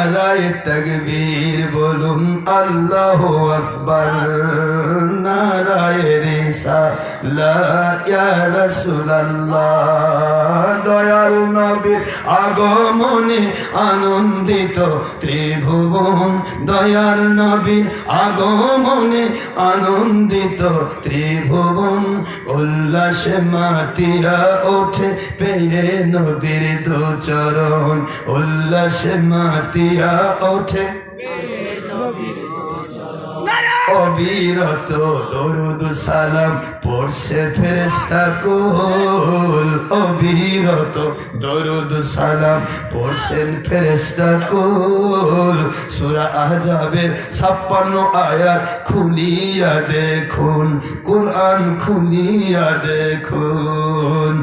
নারায়ে তাকবীর বলুন আল্লাহু আকবার নারায়ে রিসালাত ইয়া রাসূলুল্লাহ দয়াল নবীর আগমনে আনন্দিত ত্রিভুবন দয়াল নবীর আগমনে আনন্দিত ত্রিভুবন উল্লাসে মাতিয়া ওঠে পেয়ে নবীর দু চরণ উল্লাসে মাতিয়া ওঠে অবিরত দরুদ সালাম পড়ছে ফেরেশতা কুল অবিরত দরুদ সালাম পড়ছেন ফেরেশতা কুল সূরা আহজাবের 56 আয়াত খুলিয়া দেখুন কুরআন খুলিয়া দেখুন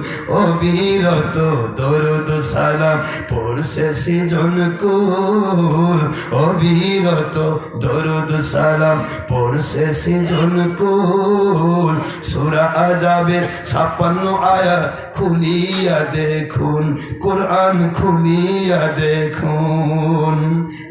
অবিরত দরুদ সালাম পড়ছে সিজন কুল অবিরত দরুদ সালাম পড়ছে সিজন কুল সূরা আহজাবের 56 আয়াত খুলিয়া দেখুন কুরআন খুলিয়া দেখুন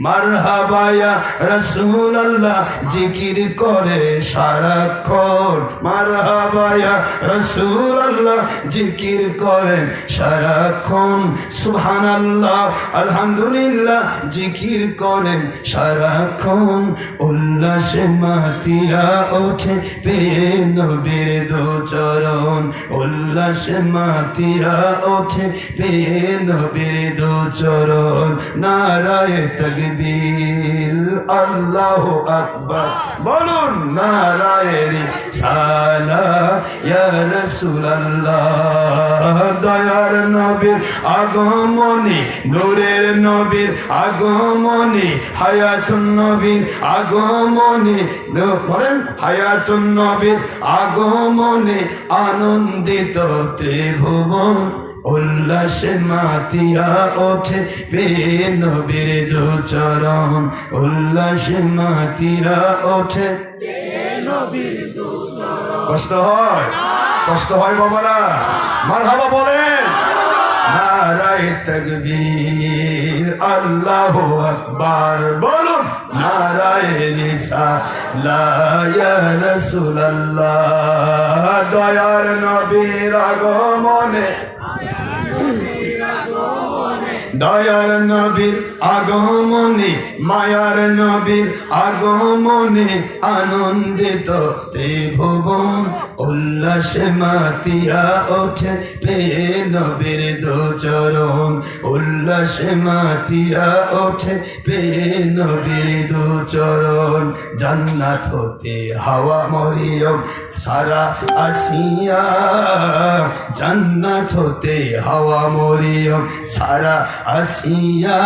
মারহাবা ইয়া রাসূলুল্লাহ জিকির করে সারাক্ষণ মারহাবা ইয়া রাসূলুল্লাহ জিকির করেন সারাক্ষণ সুবহানাল্লাহ আলহামদুলিল্লাহ জিকির করেন সারাক্ষণ উল্লাসে মাতিয়া ওঠে পেয়ে নবীর দু চরণ উল্লাসে মাতিয়া ওঠে পেয়ে নবীর দু চরণ নারায়ে তাকবীর আল্লাহু আকবার বলুন নারায়ে রিসালাত ইয়া রাসূলুল্লাহ দয়ার নবীর আগমনে নূরের নবীর আগমনে হায়াতুন নবীর আগমনে বলেন হায়াতুন নবীর আগমনে আনন্দিত ত্রিভুবন উল্লাসে মাতিয়া ওঠে পেয়ে নবীর দু চরণ উল্লাসে মাতিয়া ওঠে কষ্ট হয় বাবারা মারহাবা বলেন নারায়ে তাকবীর আল্লাহু আকবার বলুন নারায়ে রিসালাত ইয়া রাসূলুল্লাহ দয়ার নবীর আগমনে দয়ার নবীর আগমনে মায়ার নবীর আগমনে আনন্দিত ত্রিভুবন উল্লাসে মাতিয়া ওঠে পেয়ে নবীর দু চরণ উল্লাসে মাতিয়া ওঠে পেয়ে নবীর দু চরণ জান্নাত হতে হাওয়া মরিয়ম সারা আসিয়া জান্নাত হতে হাওয়া মরিয়ম সারা আসিয়া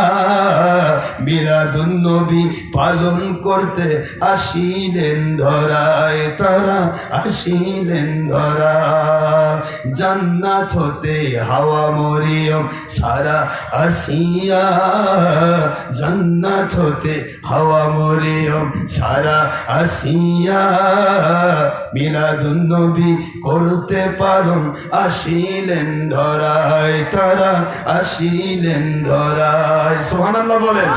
মিলাদুন নবী পালন করতে আসিলেন ধরায় তারা আসিলেন ধরা জান্নাত হতে হাওয়া মরিয়ম সারা আসিয়া জান্নাত হতে হাওয়া মরিয়ম সারা আসিয়া মিলাদুন নবী করতে পালন আসিলেন ধরায় তারা আসিলেন ধরায় সুবহানাল্লাহ বলেন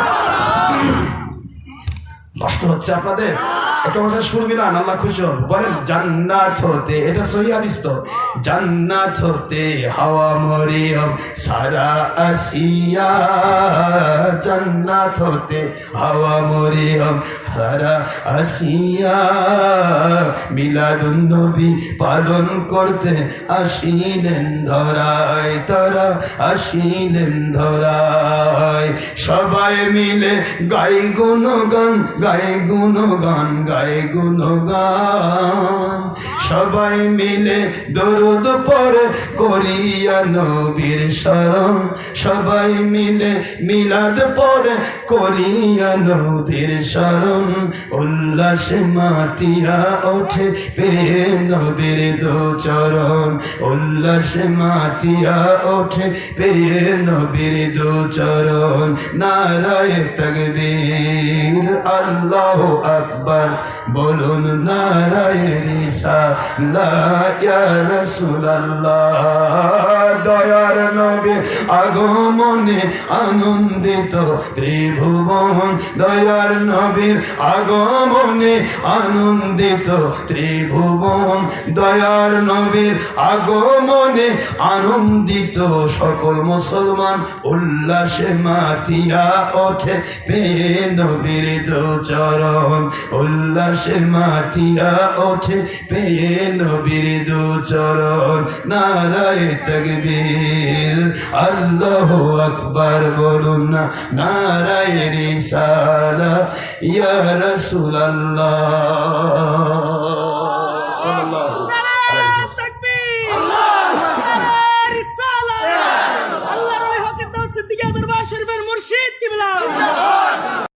কষ্ট হচ্ছে আপনাদের একটা কথা শুনবি না আল্লাহ খুশি হবে বলেন জান্নাত হতে এটা সহিহ হাদিস তো জান্নাত হতে হাওয়া মরিয়ম সারা আসিয়া জান্নাত হতে হাওয়া মরিয়ম সারা আসিয়া মিলাদুন নবী পালন করতে আসিলেন ধরায় তারা আসিলেন ধরায় সবাই মিলে গাই গুণগান গায়ে গুণগান গায়ে গুণগান সবাই মিলে দরুদ পড়ে করিয়া নবীর শরণ সবাই মিলে মিলাদ পড়ে করিয়া নবীর শরণ উল্লাসে মাতিয়া ওঠে পেয়ে নবীর দু চরণ উল্লাসে মাতিয়া ওঠে পেয়ে নবীর দু চরণ নারায়ে তাকবীর আল্লাহু আকবার বলুন নারায়ে রিসালাত লা ইয়া রাসূলুল্লাহ দয়ার নবী আগমনে আনন্দিত ত্রিভুবন দয়ার নবীর আগমনে আনন্দিত ত্রিভুবন দয়ার নবীর আগমনে আনন্দিত সকল মুসলমান উল্লাসে মাতিয়া ওঠে পেয়ে নবীর দুচরণ উল্লাসে মাতিয়া ওঠে পেয়ে নবীর দুচরণ নারায়ে তাকবীর আল্লাহু আকবার বলুন না নারায়ে রিসালাত ইয়া রাসূলুল্লাহ